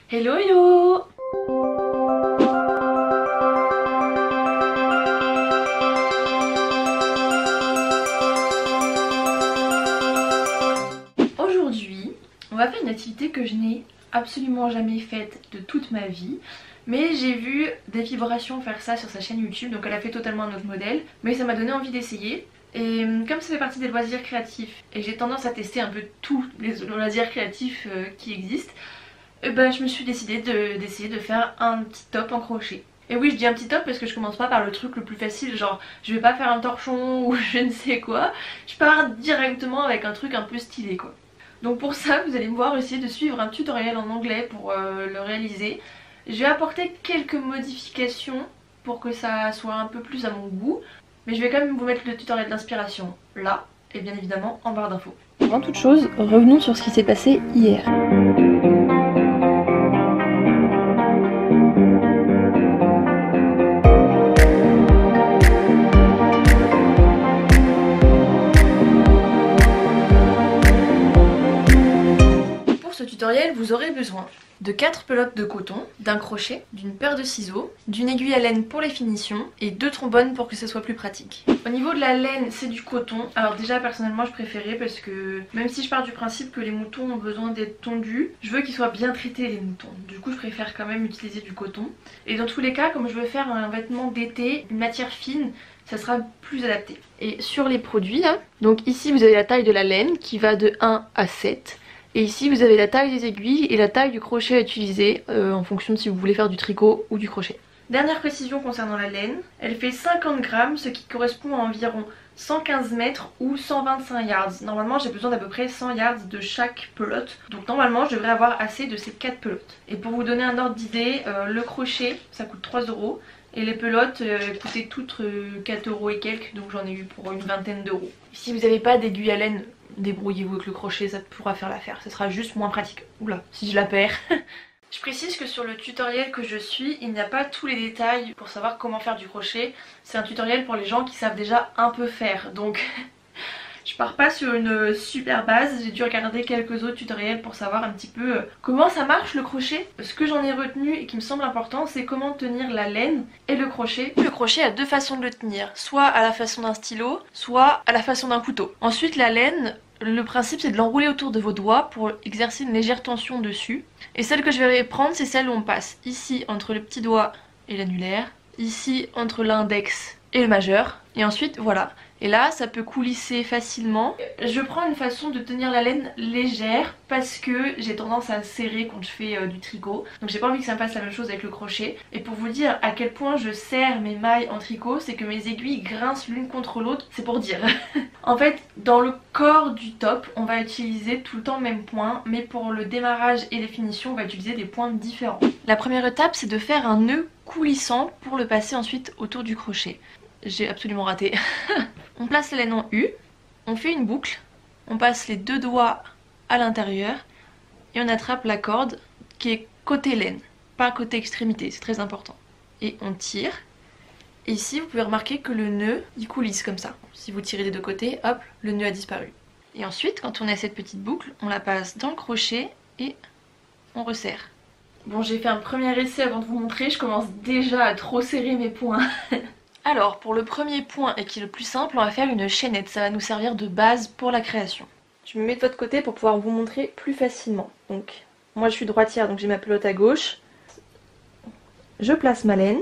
Hello yo! Aujourd'hui, on va faire une activité que je n'ai absolument jamais faite de toute ma vie. Mais j'ai vu des vibrations faire ça sur sa chaîne YouTube, donc elle a fait totalement un autre modèle. Mais ça m'a donné envie d'essayer. Et comme ça fait partie des loisirs créatifs, et j'ai tendance à tester un peu tous les loisirs créatifs qui existent, et ben je me suis décidée d'essayer de faire un petit top en crochet. Et oui, je dis un petit top parce que je commence pas par le truc le plus facile, genre je vais pas faire un torchon ou je ne sais quoi. Je pars directement avec un truc un peu stylé quoi. Donc pour ça, vous allez me voir essayer de suivre un tutoriel en anglais pour le réaliser. Je vais apporter quelques modifications pour que ça soit un peu plus à mon goût. Mais je vais quand même vous mettre le tutoriel d'inspiration là, et bien évidemment en barre d'infos. Avant toute chose, revenons sur ce qui s'est passé hier. Pour ce tutoriel, vous aurez besoin de 4 pelotes de coton, d'un crochet, d'une paire de ciseaux, d'une aiguille à laine pour les finitions et 2 trombones pour que ce soit plus pratique. Au niveau de la laine, c'est du coton. Alors déjà personnellement je préférais parce que même si je pars du principe que les moutons ont besoin d'être tondus, je veux qu'ils soient bien traités les moutons. Du coup je préfère quand même utiliser du coton. Et dans tous les cas, comme je veux faire un vêtement d'été, une matière fine, ça sera plus adapté. Et sur les produits là, donc ici vous avez la taille de la laine qui va de 1 à 7. Et ici vous avez la taille des aiguilles et la taille du crochet à utiliser en fonction de si vous voulez faire du tricot ou du crochet. Dernière précision concernant la laine, elle fait 50 grammes, ce qui correspond à environ 115 mètres ou 125 yards. Normalement j'ai besoin d'à peu près 100 yards de chaque pelote, donc normalement je devrais avoir assez de ces 4 pelotes. Et pour vous donner un ordre d'idée, le crochet ça coûte 3 € et les pelotes coûtaient toutes 4 € et quelques, donc j'en ai eu pour une vingtaine d'euros. Si vous n'avez pas d'aiguille à laine, débrouillez-vous avec le crochet, ça pourra faire l'affaire, ça sera juste moins pratique. Oula, si je la perds. Je précise que sur le tutoriel que je suis, il n'y a pas tous les détails pour savoir comment faire du crochet. C'est un tutoriel pour les gens qui savent déjà un peu faire, donc je pars pas sur une super base. J'ai dû regarder quelques autres tutoriels pour savoir un petit peu comment ça marche le crochet. Ce que j'en ai retenu et qui me semble important, c'est comment tenir la laine et le crochet. Le crochet a deux façons de le tenir, soit à la façon d'un stylo, soit à la façon d'un couteau. Ensuite la laine, le principe c'est de l'enrouler autour de vos doigts pour exercer une légère tension dessus. Et celle que je vais prendre, c'est celle où on passe ici entre le petit doigt et l'annulaire, ici entre l'index et le majeur, et ensuite voilà. Et là ça peut coulisser facilement. Je prends une façon de tenir la laine légère parce que j'ai tendance à serrer quand je fais du tricot. Donc j'ai pas envie que ça me fasse la même chose avec le crochet. Et pour vous dire à quel point je serre mes mailles en tricot, c'est que mes aiguilles grincent l'une contre l'autre, c'est pour dire. En fait dans le corps du top on va utiliser tout le temps le même point, mais pour le démarrage et les finitions on va utiliser des points différents. La première étape c'est de faire un nœud coulissant pour le passer ensuite autour du crochet. J'ai absolument raté. On place la laine en U, on fait une boucle, on passe les deux doigts à l'intérieur et on attrape la corde qui est côté laine, pas côté extrémité, c'est très important. Et on tire. Et ici vous pouvez remarquer que le nœud il coulisse comme ça. Si vous tirez des deux côtés, hop, le nœud a disparu. Et ensuite quand on a cette petite boucle, on la passe dans le crochet et on resserre. Bon, j'ai fait un premier essai avant de vous montrer, je commence déjà à trop serrer mes poings. Alors pour le premier point et qui est le plus simple, on va faire une chaînette, ça va nous servir de base pour la création. Je me mets de votre côté pour pouvoir vous montrer plus facilement. Donc moi je suis droitière donc j'ai ma pelote à gauche. Je place ma laine,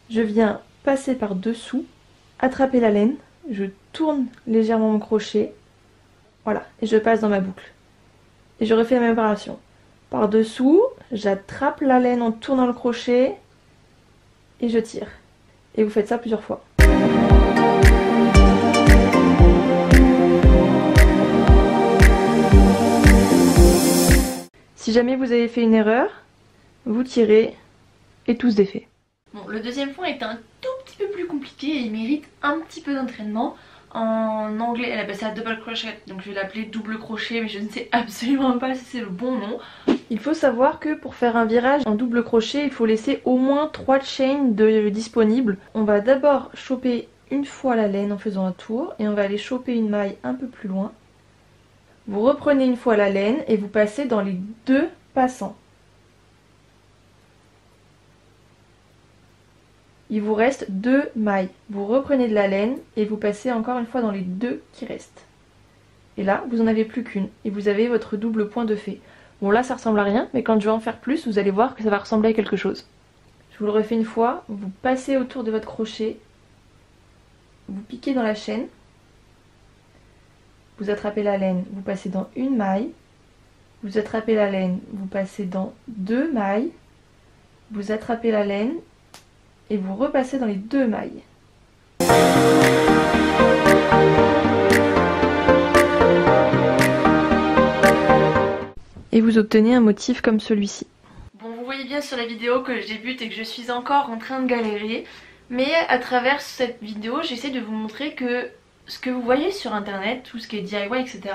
je viens passer par dessous, attraper la laine, je tourne légèrement mon crochet, voilà, et je passe dans ma boucle. Et je refais la même opération. Par dessous, j'attrape la laine en tournant le crochet et je tire. Et vous faites ça plusieurs fois. Si jamais vous avez fait une erreur, vous tirez et tout se défait. Bon, le deuxième point est un tout petit peu plus compliqué et il mérite un petit peu d'entraînement. En anglais, elle appelle ça double crochet, donc je vais l'appeler double crochet, mais je ne sais absolument pas si c'est le bon nom. Il faut savoir que pour faire un virage en double crochet, il faut laisser au moins 3 chaînes disponibles. On va d'abord choper une fois la laine en faisant un tour et on va aller choper une maille un peu plus loin. Vous reprenez une fois la laine et vous passez dans les deux passants. il vous reste 2 mailles. Vous reprenez de la laine et vous passez encore une fois dans les 2 qui restent. Et là, vous n'en avez plus qu'une et vous avez votre double point de fait. Bon là ça ressemble à rien, mais quand je vais en faire plus, vous allez voir que ça va ressembler à quelque chose. Je vous le refais une fois, vous passez autour de votre crochet, vous piquez dans la chaîne, vous attrapez la laine, vous passez dans une maille, vous attrapez la laine, vous passez dans 2 mailles, vous attrapez la laine et vous repassez dans les 2 mailles. Et vous obtenez un motif comme celui-ci. Bon, vous voyez bien sur la vidéo que je débute et que je suis encore en train de galérer, mais à travers cette vidéo, j'essaie de vous montrer que ce que vous voyez sur internet, tout ce qui est DIY, etc.,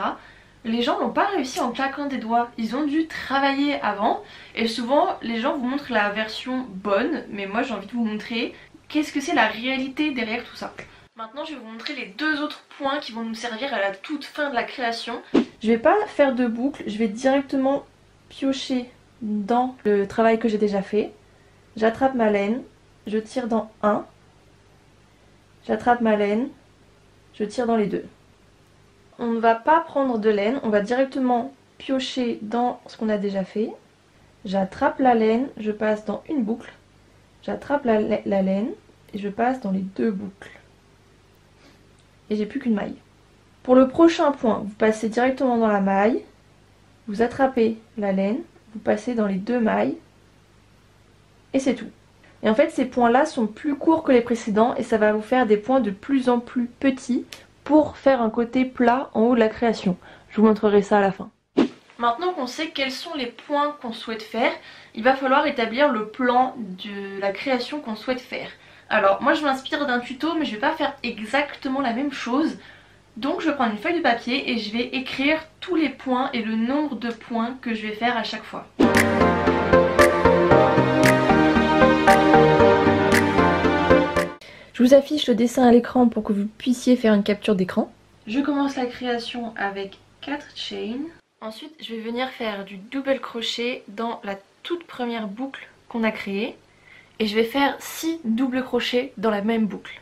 les gens n'ont pas réussi en claquant des doigts. Ils ont dû travailler avant, et souvent les gens vous montrent la version bonne, mais moi j'ai envie de vous montrer qu'est-ce que c'est la réalité derrière tout ça. Maintenant je vais vous montrer les 2 autres points qui vont nous servir à la toute fin de la création. Je vais pas faire de boucle, je vais directement piocher dans le travail que j'ai déjà fait. J'attrape ma laine, je tire dans 1, j'attrape ma laine, je tire dans les 2. On ne va pas prendre de laine, on va directement piocher dans ce qu'on a déjà fait. J'attrape la laine, je passe dans une boucle, j'attrape la laine et je passe dans les 2 boucles. Et j'ai plus qu'une maille. Pour le prochain point, vous passez directement dans la maille, vous attrapez la laine, vous passez dans les 2 mailles et c'est tout. Et en fait ces points là sont plus courts que les précédents et ça va vous faire des points de plus en plus petits pour faire un côté plat en haut de la création. Je vous montrerai ça à la fin. Maintenant qu'on sait quels sont les points qu'on souhaite faire, il va falloir établir le plan de la création qu'on souhaite faire. Alors moi je m'inspire d'un tuto mais je vais pas faire exactement la même chose. Donc je vais prendre une feuille de papier et je vais écrire tous les points et le nombre de points que je vais faire à chaque fois. Je vous affiche le dessin à l'écran pour que vous puissiez faire une capture d'écran. Je commence la création avec 4 chains. Ensuite je vais venir faire du double crochet dans la toute première boucle qu'on a créée. Et je vais faire 6 doubles crochets dans la même boucle.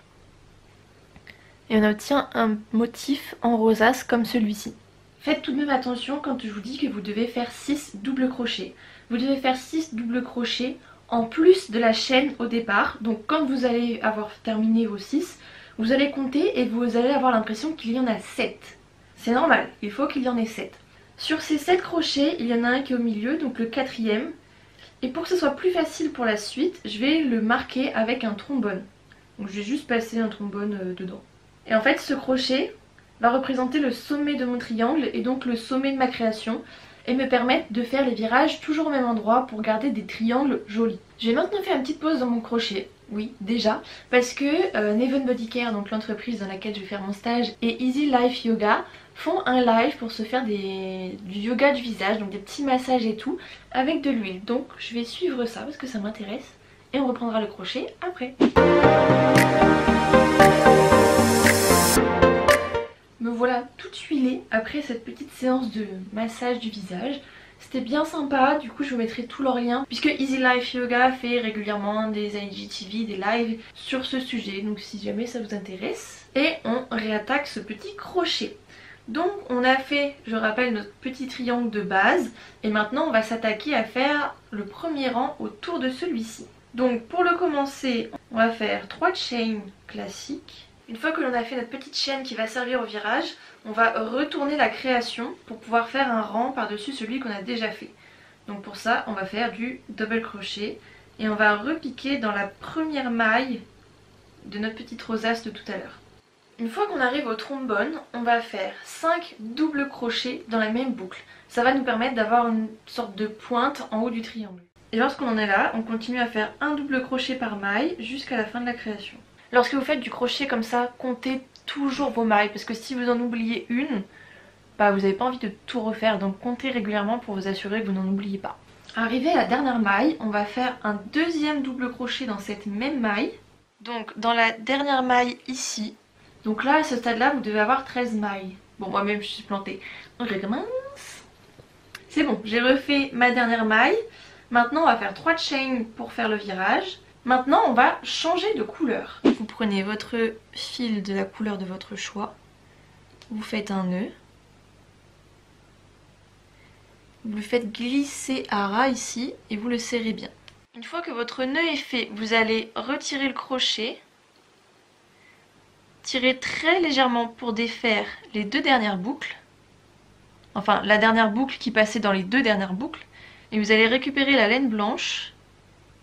Et on obtient un motif en rosace comme celui-ci. Faites tout de même attention quand je vous dis que vous devez faire 6 doubles crochets. Vous devez faire 6 doubles crochets en plus de la chaîne au départ. Donc quand vous allez avoir terminé vos 6, vous allez compter et vous allez avoir l'impression qu'il y en a 7. C'est normal, il faut qu'il y en ait 7. Sur ces 7 crochets, il y en a un qui est au milieu, donc le 4e. Et pour que ce soit plus facile pour la suite, je vais le marquer avec un trombone. Donc je vais juste passer un trombone dedans. Et en fait ce crochet va représenter le sommet de mon triangle et donc le sommet de ma création et me permettre de faire les virages toujours au même endroit pour garder des triangles jolis. Je vais maintenant faire une petite pause dans mon crochet, oui déjà, parce que Neven Body Care, donc l'entreprise dans laquelle je vais faire mon stage, et Easy Life Yoga font un live pour se faire du yoga du visage, donc des petits massages et tout, avec de l'huile. Donc je vais suivre ça parce que ça m'intéresse et on reprendra le crochet après. Me voilà toute huilée après cette petite séance de massage du visage. C'était bien sympa, du coup je vous mettrai tous leurs liens puisque Easy Life Yoga fait régulièrement des IGTV, des lives sur ce sujet, donc si jamais ça vous intéresse. Et on réattaque ce petit crochet. Donc on a fait, je rappelle, notre petit triangle de base et maintenant on va s'attaquer à faire le premier rang autour de celui-ci. Donc pour le commencer, on va faire 3 chains classiques. Une fois que l'on a fait notre petite chaîne qui va servir au virage, on va retourner la création pour pouvoir faire un rang par-dessus celui qu'on a déjà fait. Donc pour ça, on va faire du double crochet et on va repiquer dans la première maille de notre petite rosace de tout à l'heure. Une fois qu'on arrive au trombone, on va faire 5 doubles crochets dans la même boucle. Ça va nous permettre d'avoir une sorte de pointe en haut du triangle. Et lorsqu'on en est là, on continue à faire un double crochet par maille jusqu'à la fin de la création. Lorsque vous faites du crochet comme ça, comptez toujours vos mailles parce que si vous en oubliez une, bah vous n'avez pas envie de tout refaire, donc comptez régulièrement pour vous assurer que vous n'en oubliez pas. Arrivé à la dernière maille, on va faire un deuxième double crochet dans cette même maille. Donc dans la dernière maille ici, donc là à ce stade là vous devez avoir 13 mailles. Bon moi-même je suis plantée, donc je recommence. C'est bon, j'ai refait ma dernière maille. Maintenant on va faire 3 chains pour faire le virage. Maintenant on va changer de couleur. Vous prenez votre fil de la couleur de votre choix, vous faites un nœud, vous le faites glisser à ras ici et vous le serrez bien. Une fois que votre nœud est fait, vous allez retirer le crochet, tirer très légèrement pour défaire les deux dernières boucles, enfin la dernière boucle qui passait dans les deux dernières boucles, et vous allez récupérer la laine blanche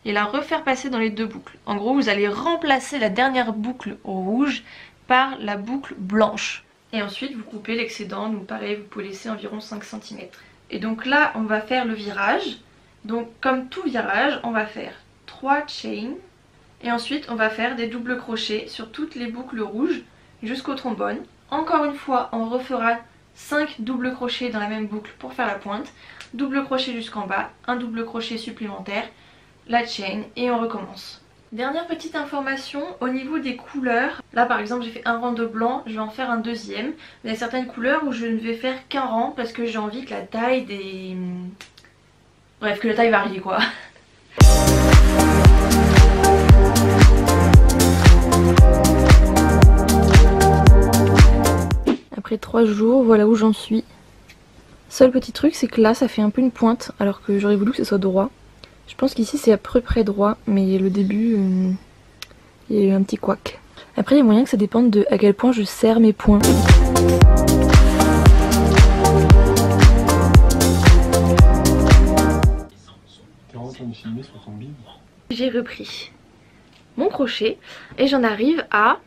et la refaire passer dans les deux boucles. En gros, vous allez remplacer la dernière boucle au rouge par la boucle blanche. Et ensuite, vous coupez l'excédent, donc pareil, vous pouvez laisser environ 5 cm. Et donc là, on va faire le virage. Donc comme tout virage, on va faire 3 chains. Et ensuite, on va faire des doubles crochets sur toutes les boucles rouges jusqu'au trombone. Encore une fois, on refera 5 doubles crochets dans la même boucle pour faire la pointe. Double crochet jusqu'en bas, un double crochet supplémentaire, la chain et on recommence. Dernière petite information au niveau des couleurs. Là par exemple j'ai fait un rang de blanc, je vais en faire un deuxième. Il y a certaines couleurs où je ne vais faire qu'un rang parce que j'ai envie que la taille des... Bref, que la taille varie quoi. Après 3 jours, voilà où j'en suis. Seul petit truc, c'est que là ça fait un peu une pointe alors que j'aurais voulu que ce soit droit. Je pense qu'ici c'est à peu près droit, mais le début, il y a eu un petit couac. Après il y a moyen que ça dépende de à quel point je serre mes poings. J'ai repris mon crochet et j'en arrive à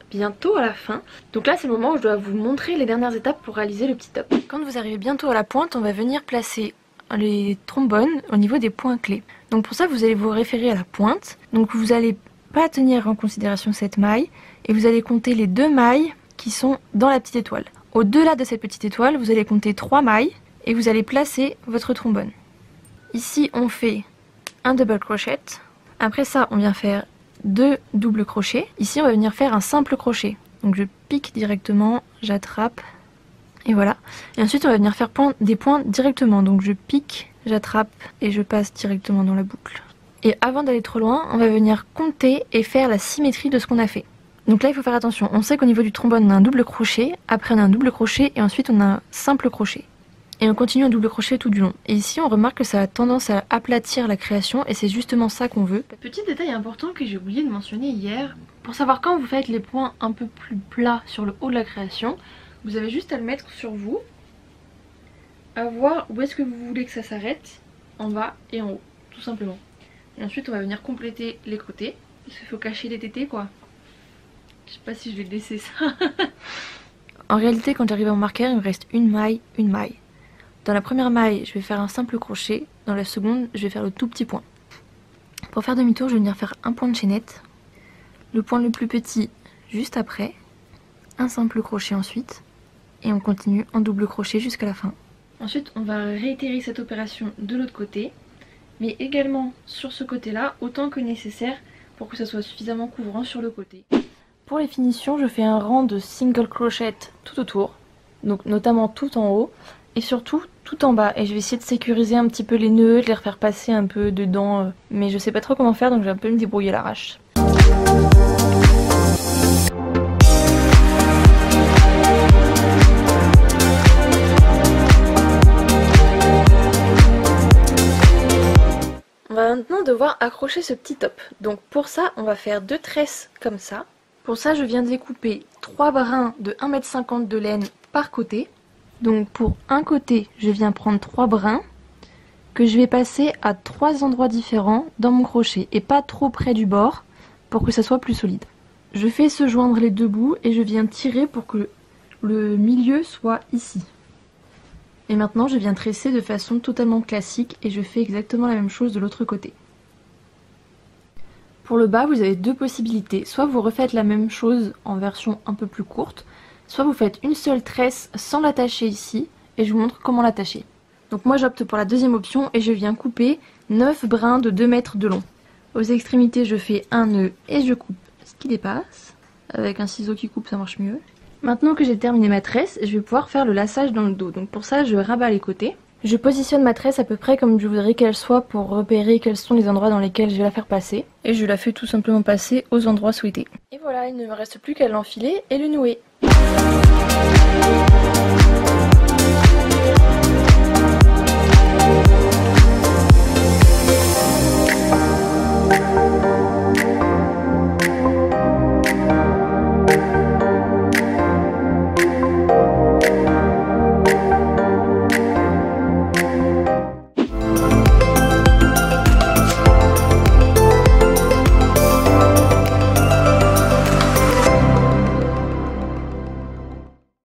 bientôt à la fin. Donc là c'est le moment où je dois vous montrer les dernières étapes pour réaliser le petit top. Quand vous arrivez bientôt à la pointe, on va venir placer les trombones au niveau des points clés. Donc pour ça vous allez vous référer à la pointe. Donc vous n'allez pas tenir en considération cette maille et vous allez compter les 2 mailles qui sont dans la petite étoile. Au-delà de cette petite étoile, vous allez compter 3 mailles et vous allez placer votre trombone. Ici on fait un double crochet. Après ça on vient faire 2 doubles crochets. Ici on va venir faire un simple crochet. Donc je pique directement, j'attrape et voilà. Et ensuite on va venir faire des points directement. Donc je pique, j'attrape et je passe directement dans la boucle. Et avant d'aller trop loin, on va venir compter et faire la symétrie de ce qu'on a fait. Donc là il faut faire attention. On sait qu'au niveau du trombone on a un double crochet, après on a un double crochet et ensuite on a un simple crochet. Et on continue un double crochet tout du long. Et ici on remarque que ça a tendance à aplatir la création et c'est justement ça qu'on veut. Petit détail important que j'ai oublié de mentionner hier. Pour savoir quand vous faites les points un peu plus plats sur le haut de la création, vous avez juste à le mettre sur vous, à voir où est-ce que vous voulez que ça s'arrête, en bas et en haut, tout simplement. Et ensuite on va venir compléter les côtés. Il faut cacher les tétés quoi. Je sais pas si je vais laisser ça. En réalité quand j'arrive à mon marqueur il me reste une maille. Dans la première maille, je vais faire un simple crochet. Dans la seconde, je vais faire le tout petit point. Pour faire demi-tour, je vais venir faire un point de chaînette. Le point le plus petit juste après. Un simple crochet ensuite. Et on continue en double crochet jusqu'à la fin. Ensuite, on va réitérer cette opération de l'autre côté. Mais également sur ce côté-là, autant que nécessaire pour que ça soit suffisamment couvrant sur le côté. Pour les finitions, je fais un rang de single crochet tout autour. Donc notamment tout en haut. Et surtout tout en bas, et je vais essayer de sécuriser un petit peu les nœuds, de les refaire passer un peu dedans, mais je sais pas trop comment faire donc je vais un peu me débrouiller à l'arrache. On va maintenant devoir accrocher ce petit top. Donc pour ça on va faire 2 tresses comme ça. Pour ça je viens découper 3 brins de 1,50 m de laine par côté. Donc pour un côté, je viens prendre 3 brins que je vais passer à 3 endroits différents dans mon crochet et pas trop près du bord pour que ça soit plus solide. Je fais se joindre les 2 bouts et je viens tirer pour que le milieu soit ici. Et maintenant je viens tresser de façon totalement classique et je fais exactement la même chose de l'autre côté. Pour le bas, vous avez 2 possibilités. Soit vous refaites la même chose en version un peu plus courte, soit vous faites une seule tresse sans l'attacher ici et je vous montre comment l'attacher. Donc moi j'opte pour la deuxième option et je viens couper 9 brins de 2 mètres de long. Aux extrémités je fais un nœud et je coupe ce qui dépasse. Avec un ciseau qui coupe ça marche mieux. Maintenant que j'ai terminé ma tresse, je vais pouvoir faire le laçage dans le dos. Donc pour ça je rabats les côtés Je positionne ma tresse à peu près comme je voudrais qu'elle soit pour repérer quels sont les endroits dans lesquels je vais la faire passer. Et je la fais tout simplement passer aux endroits souhaités. Et voilà, il ne me reste plus qu'à l'enfiler et le nouer.